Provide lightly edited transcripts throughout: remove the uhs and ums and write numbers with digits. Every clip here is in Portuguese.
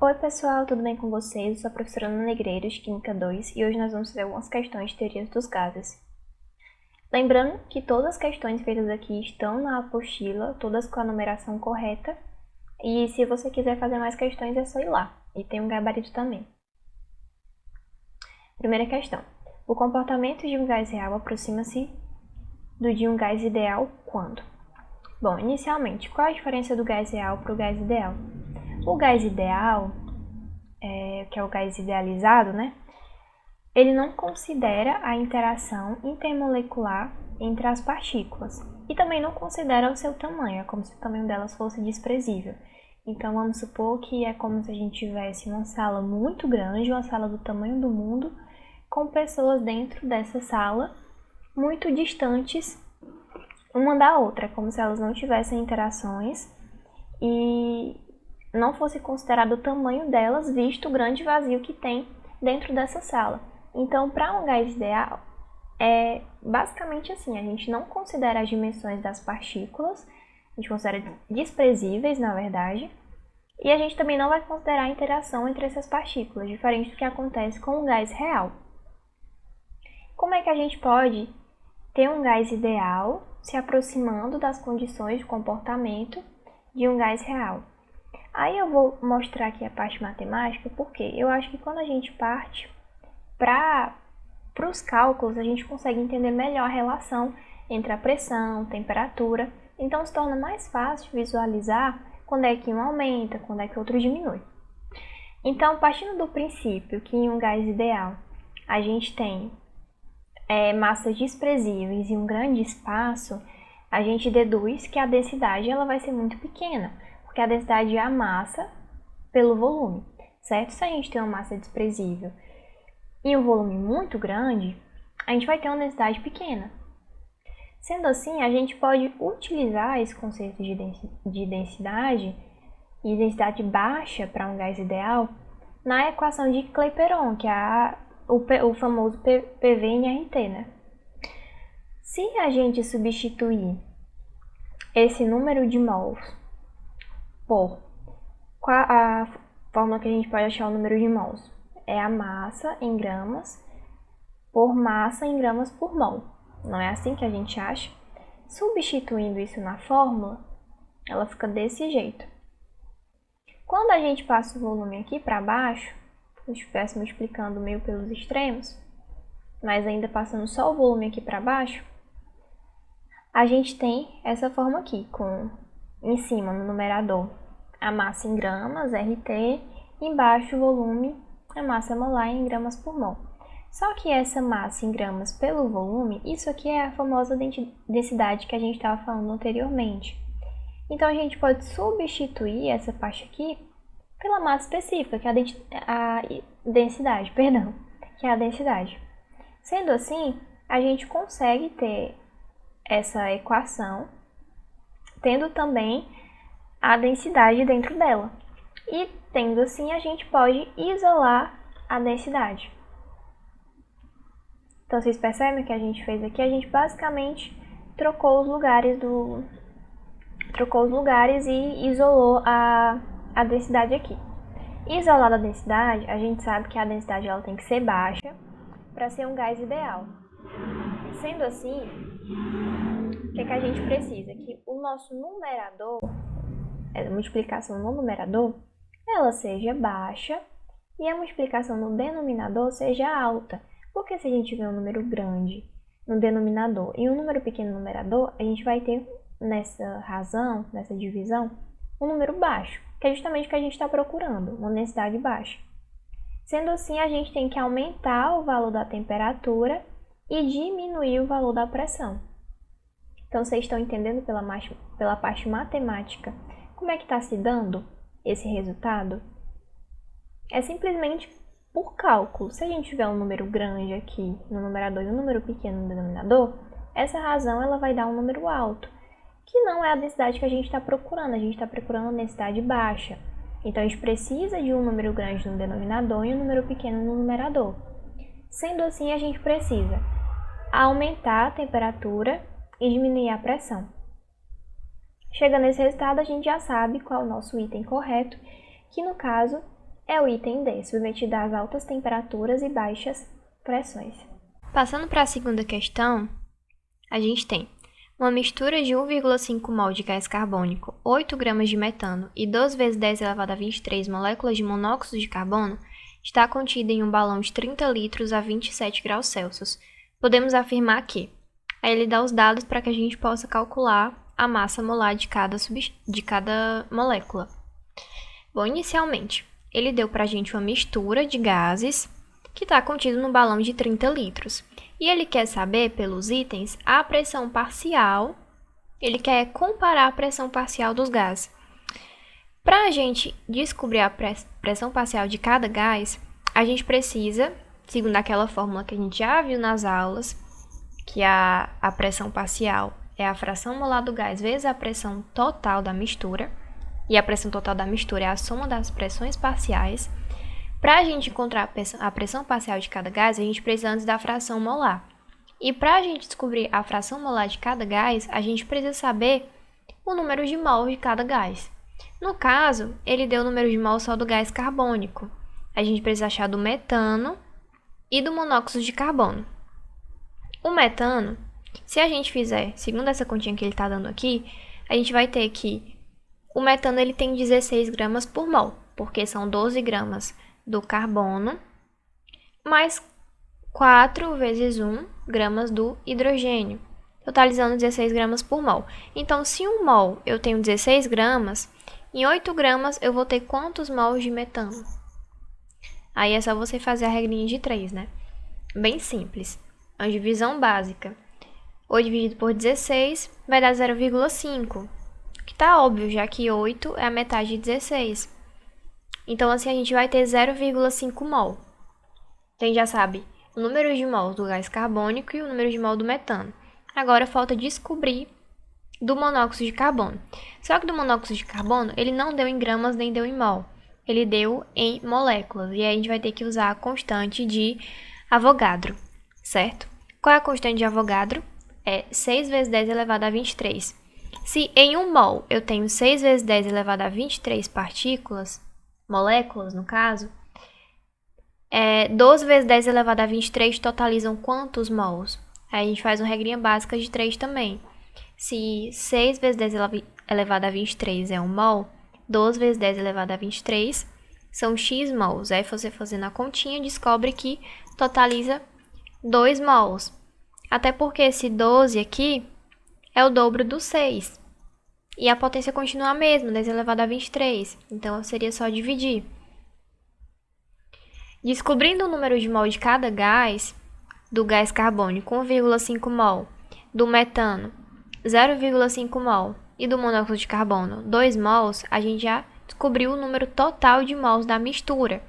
Oi pessoal, tudo bem com vocês? Eu sou a professora Ana Negreiro, de Química 2, e hoje nós vamos fazer algumas questões de teorias dos gases. Lembrando que todas as questões feitas aqui estão na apostila, todas com a numeração correta, e se você quiser fazer mais questões é só ir lá, e tem um gabarito também. Primeira questão. O comportamento de um gás real aproxima-se do de um gás ideal quando? Bom, inicialmente, qual a diferença do gás real para o gás ideal? O gás ideal, que é o gás idealizado, né? Ele não considera a interação intermolecular entre as partículas e também não considera o seu tamanho, é como se o tamanho delas fosse desprezível. Então vamos supor que é como se a gente tivesse uma sala muito grande, uma sala do tamanho do mundo, com pessoas dentro dessa sala muito distantes uma da outra, como se elas não tivessem interações e não fosse considerado o tamanho delas, visto o grande vazio que tem dentro dessa sala. Então, para um gás ideal, é basicamente assim, a gente não considera as dimensões das partículas, a gente considera desprezíveis, na verdade, e a gente também não vai considerar a interação entre essas partículas, diferente do que acontece com um gás real. Como é que a gente pode ter um gás ideal se aproximando das condições de comportamento de um gás real? Aí eu vou mostrar aqui a parte matemática, porque eu acho que quando a gente parte para os cálculos, a gente consegue entender melhor a relação entre a pressão, temperatura, então se torna mais fácil visualizar quando é que um aumenta, quando é que outro diminui. Então, partindo do princípio que em um gás ideal a gente tem massas desprezíveis e um grande espaço, a gente deduz que a densidade ela vai ser muito pequena, porque a densidade é a massa pelo volume, certo? Se a gente tem uma massa desprezível e um volume muito grande, a gente vai ter uma densidade pequena. Sendo assim, a gente pode utilizar esse conceito de densidade e densidade baixa para um gás ideal na equação de Clapeyron, que é o famoso PV/RT, né? Se a gente substituir esse número de mols por a fórmula que a gente pode achar o número de mols é a massa em gramas por massa em gramas por mol. Não é assim que a gente acha? Substituindo isso na fórmula, ela fica desse jeito. Quando a gente passa o volume aqui para baixo, se estivesse multiplicando meio pelos extremos, mas ainda passando só o volume aqui para baixo, a gente tem essa forma aqui, com em cima, no numerador, a massa em gramas, RT, e embaixo o volume, a massa molar em gramas por mol. Só que essa massa em gramas pelo volume, isso aqui é a famosa densidade que a gente estava falando anteriormente. Então a gente pode substituir essa parte aqui pela massa específica, que é a densidade, perdão, que é a densidade. Sendo assim, a gente consegue ter essa equação, tendo também a densidade dentro dela. E tendo assim, a gente pode isolar a densidade. Então, vocês percebem o que a gente fez aqui? A gente basicamente trocou os lugares e isolou a densidade aqui. Isolada a densidade, a gente sabe que a densidade ela tem que ser baixa para ser um gás ideal. Sendo assim, o que a gente precisa? Que o nosso numerador, a multiplicação no numerador, ela seja baixa e a multiplicação no denominador seja alta. Porque se a gente tiver um número grande no denominador e um número pequeno no numerador, a gente vai ter nessa razão, nessa divisão, um número baixo, que é justamente o que a gente está procurando, uma densidade baixa. Sendo assim, a gente tem que aumentar o valor da temperatura e diminuir o valor da pressão. Então, vocês estão entendendo pela parte matemática como é que está se dando esse resultado? É simplesmente por cálculo. Se a gente tiver um número grande aqui no numerador e um número pequeno no denominador, essa razão ela vai dar um número alto, que não é a densidade que a gente está procurando. A gente está procurando uma densidade baixa. Então, a gente precisa de um número grande no denominador e um número pequeno no numerador. Sendo assim, a gente precisa aumentar a temperatura e diminuir a pressão. Chegando nesse resultado, a gente já sabe qual é o nosso item correto, que no caso é o item D, submetido às altas temperaturas e baixas pressões. Passando para a segunda questão, a gente tem uma mistura de 1,5 mol de gás carbônico, 8 gramas de metano e 2 vezes 10 elevado a 23 moléculas de monóxido de carbono está contida em um balão de 30 litros a 27 graus Celsius. Podemos afirmar que... Aí ele dá os dados para que a gente possa calcular a massa molar de cada molécula. Bom, inicialmente, ele deu para a gente uma mistura de gases que está contido no balão de 30 litros. E ele quer saber, pelos itens, a pressão parcial. Ele quer comparar a pressão parcial dos gases. Para a gente descobrir a pressão parcial de cada gás, a gente precisa, segundo aquela fórmula que a gente já viu nas aulas, que a pressão parcial é a fração molar do gás vezes a pressão total da mistura, e a pressão total da mistura é a soma das pressões parciais. Para a gente encontrar a pressão parcial de cada gás, a gente precisa antes da fração molar. E para a gente descobrir a fração molar de cada gás, a gente precisa saber o número de mols de cada gás. No caso, ele deu o número de mols só do gás carbônico. A gente precisa achar do metano e do monóxido de carbono. O metano, se a gente fizer, segundo essa continha que ele está dando aqui, a gente vai ter que o metano ele tem 16 gramas por mol, porque são 12 gramas do carbono, mais 4 vezes 1 gramas do hidrogênio, totalizando 16 gramas por mol. Então, se 1 mol eu tenho 16 gramas, em 8 gramas eu vou ter quantos mols de metano? Aí é só você fazer a regrinha de 3, né? Bem simples. A divisão básica. 8 dividido por 16 vai dar 0,5, que tá óbvio, já que 8 é a metade de 16. Então, assim, a gente vai ter 0,5 mol. Então, a gente já sabe o número de mols do gás carbônico e o número de mol do metano. Agora, falta descobrir do monóxido de carbono. Só que do monóxido de carbono, ele não deu em gramas nem deu em mol. Ele deu em moléculas. E aí, a gente vai ter que usar a constante de Avogadro, certo? Qual é a constante de Avogadro? É 6 vezes 10 elevado a 23. Se em 1 mol eu tenho 6 vezes 10 elevado a 23 partículas, moléculas no caso, 12 vezes 10 elevado a 23 totalizam quantos mols? Aí a gente faz uma regrinha básica de 3 também. Se 6 vezes 10 elevado a 23 é 1 mol, 12 vezes 10 elevado a 23 são x mols. Aí você fazendo a continha descobre que totaliza 2 mols. Até porque esse 12 aqui é o dobro do 6. E a potência continua a mesma, 10 elevado a 23. Então, seria só dividir. Descobrindo o número de mol de cada gás, do gás carbônico 1,5 mol, do metano 0,5 mol e do monóxido de carbono 2 mols, a gente já descobriu o número total de mols da mistura.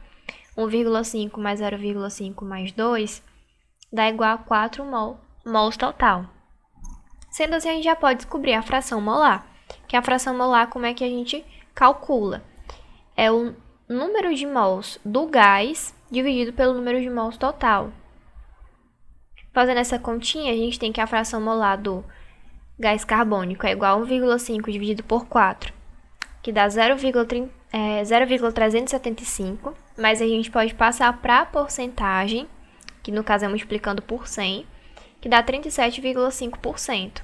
1,5 mais 0,5 mais 2 dá igual a 4 mols total. Sendo assim, a gente já pode descobrir a fração molar. Que a fração molar, como é que a gente calcula? É o número de mols do gás dividido pelo número de mols total. Fazendo essa continha, a gente tem que a fração molar do gás carbônico é igual a 1,5 dividido por 4, que dá 0,375, mas a gente pode passar para a porcentagem, que no caso é multiplicando por 100, que dá 37,5%.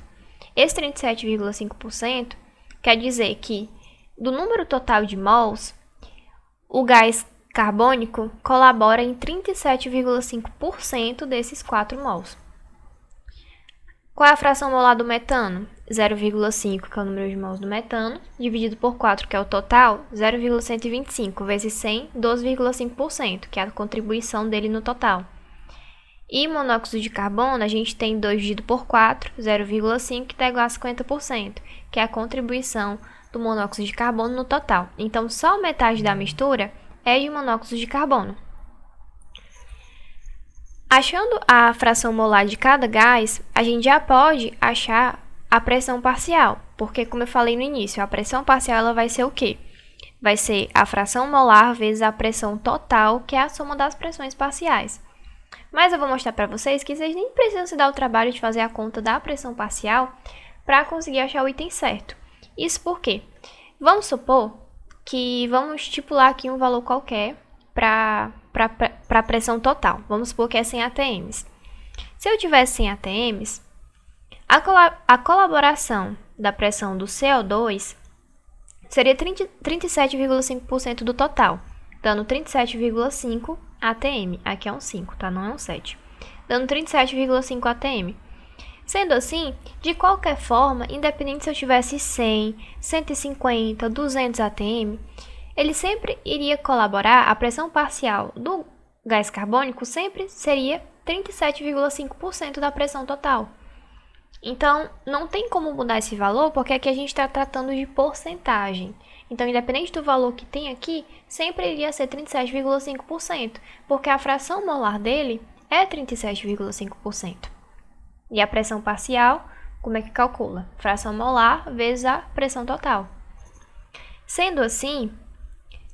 Esse 37,5% quer dizer que, do número total de mols, o gás carbônico colabora em 37,5% desses 4 mols. Qual é a fração molar do metano? 0,5, que é o número de mols do metano, dividido por 4, que é o total, 0,125, vezes 100, 12,5%, que é a contribuição dele no total. E monóxido de carbono, a gente tem 2 dividido por 4, 0,5, que dá igual a 50%, que é a contribuição do monóxido de carbono no total. Então, só metade da mistura é de monóxido de carbono. Achando a fração molar de cada gás, a gente já pode achar a pressão parcial, porque, como eu falei no início, a pressão parcial ela vai ser o quê? Vai ser a fração molar vezes a pressão total, que é a soma das pressões parciais. Mas eu vou mostrar para vocês que vocês nem precisam se dar o trabalho de fazer a conta da pressão parcial para conseguir achar o item certo. Isso porque, vamos supor que vamos estipular aqui um valor qualquer para a pressão total. Vamos supor que é 100 atms. Se eu tivesse 100 atms, a colaboração da pressão do CO2 seria 37,5% do total, dando 37,5 atm. Aqui é um 5, tá? Não é um 7. Dando 37,5 atm. Sendo assim, de qualquer forma, independente se eu tivesse 100, 150, 200 atm, ele sempre iria colaborar, a pressão parcial do gás carbônico sempre seria 37,5% da pressão total. Então, não tem como mudar esse valor, porque aqui a gente está tratando de porcentagem. Então, independente do valor que tem aqui, sempre iria ser 37,5%, porque a fração molar dele é 37,5%. E a pressão parcial, como é que calcula? Fração molar vezes a pressão total. Sendo assim,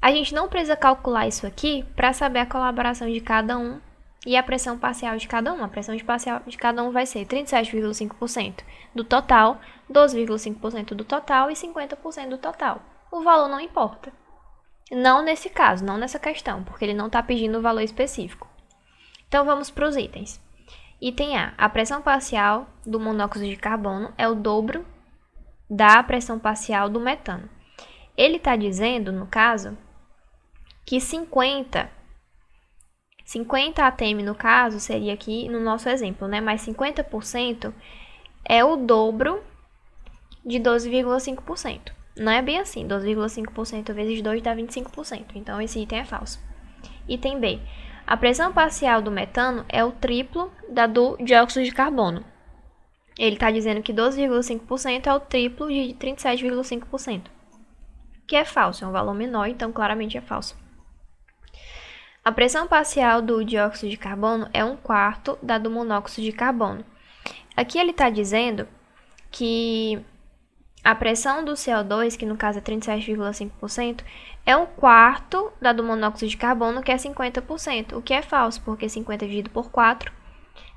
a gente não precisa calcular isso aqui para saber a colaboração de cada um e a pressão parcial de cada um. A pressão parcial de cada um vai ser 37,5% do total, 12,5% do total e 50% do total. O valor não importa. Não nesse caso, não nessa questão, porque ele não está pedindo o valor específico. Então, vamos para os itens. Item A. A pressão parcial do monóxido de carbono é o dobro da pressão parcial do metano. Ele está dizendo, no caso, que 50 atm, no caso, seria aqui no nosso exemplo, né? Mas 50% é o dobro de 12,5%. Não é bem assim. 12,5% vezes 2 dá 25%. Então, esse item é falso. Item B. A pressão parcial do metano é o triplo da do dióxido de carbono. Ele está dizendo que 12,5% é o triplo de 37,5%. Que é falso, é um valor menor, então claramente é falso. A pressão parcial do dióxido de carbono é 1/4 da do monóxido de carbono. Aqui ele está dizendo que a pressão do CO2, que no caso é 37,5%, é 1/4 da do monóxido de carbono, que é 50%, o que é falso, porque 50 dividido por 4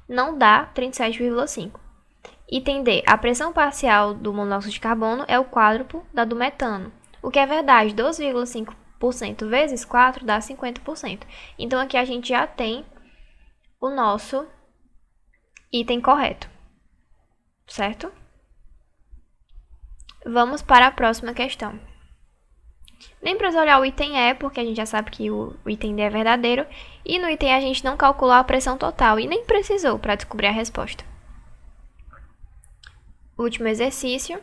não dá 37,5%. Item D. A pressão parcial do monóxido de carbono é o quádruplo da do metano, o que é verdade, 12,5% vezes 4 dá 50%. Então, aqui a gente já tem o nosso item correto, certo? Vamos para a próxima questão. Nem precisa olhar o item E, porque a gente já sabe que o item D é verdadeiro. E no item E a gente não calculou a pressão total e nem precisou para descobrir a resposta. Último exercício.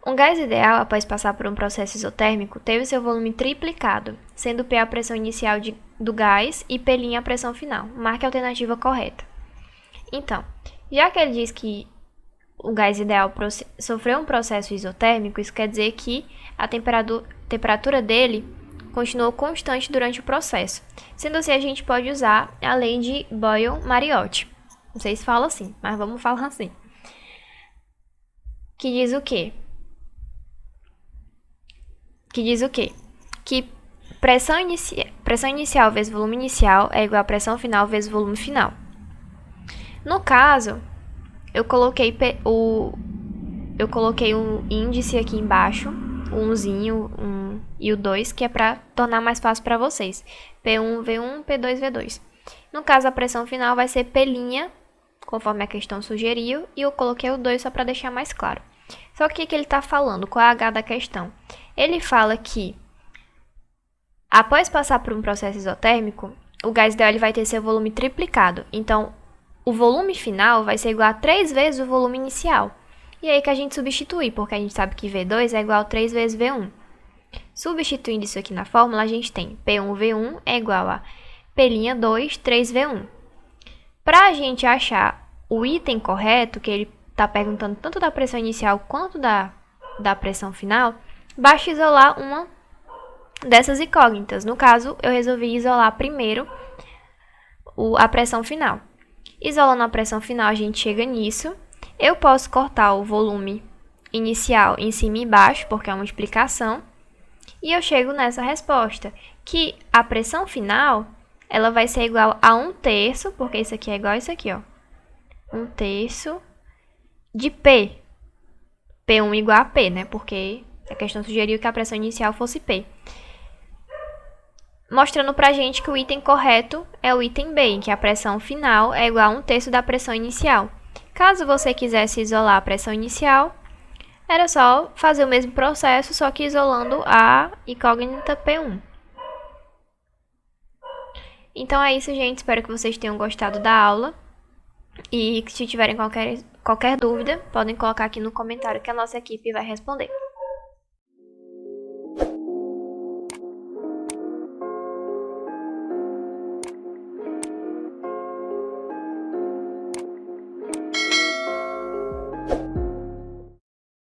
Um gás ideal, após passar por um processo isotérmico, teve seu volume triplicado, sendo P a pressão inicial do gás e P' a pressão final. Marque a alternativa correta. Então, já que ele diz que o gás ideal sofreu um processo isotérmico, isso quer dizer que a temperatura dele continuou constante durante o processo. Sendo assim, a gente pode usar a lei de Boyle-Mariotti. Não sei se fala assim, mas vamos falar assim. Que diz o quê? Que pressão inicial vezes volume inicial é igual a pressão final vezes volume final. No caso, eu coloquei um índice aqui embaixo, o 1zinho, e o 2, que é para tornar mais fácil para vocês. P1, V1, P2, V2. No caso, a pressão final vai ser P', conforme a questão sugeriu, e eu coloquei o 2 só para deixar mais claro. Só que o que ele está falando? Qual é a H da questão? Ele fala que, após passar por um processo isotérmico, o gás ideal vai ter seu volume triplicado. Então, o volume final vai ser igual a 3 vezes o volume inicial. E aí que a gente substitui, porque a gente sabe que V2 é igual a 3 vezes V1. Substituindo isso aqui na fórmula, a gente tem P1V1 é igual a P'2, 3V1. Para a gente achar o item correto, que ele está perguntando tanto da pressão inicial quanto da pressão final, basta isolar uma dessas incógnitas. No caso, eu resolvi isolar primeiro a pressão final. Isolando a pressão final, a gente chega nisso. Eu posso cortar o volume inicial em cima e embaixo, porque é uma multiplicação. E eu chego nessa resposta, que a pressão final, ela vai ser igual a 1/3, porque isso aqui é igual a isso aqui, ó. 1/3 de P. P1 igual a P, né? Porque A questão sugeriu que a pressão inicial fosse P. Mostrando pra gente que o item correto é o item B, em que a pressão final é igual a 1/3 da pressão inicial. Caso você quisesse isolar a pressão inicial, era só fazer o mesmo processo, só que isolando a incógnita P1. Então é isso, gente. Espero que vocês tenham gostado da aula. E se tiverem qualquer dúvida, podem colocar aqui no comentário que a nossa equipe vai responder.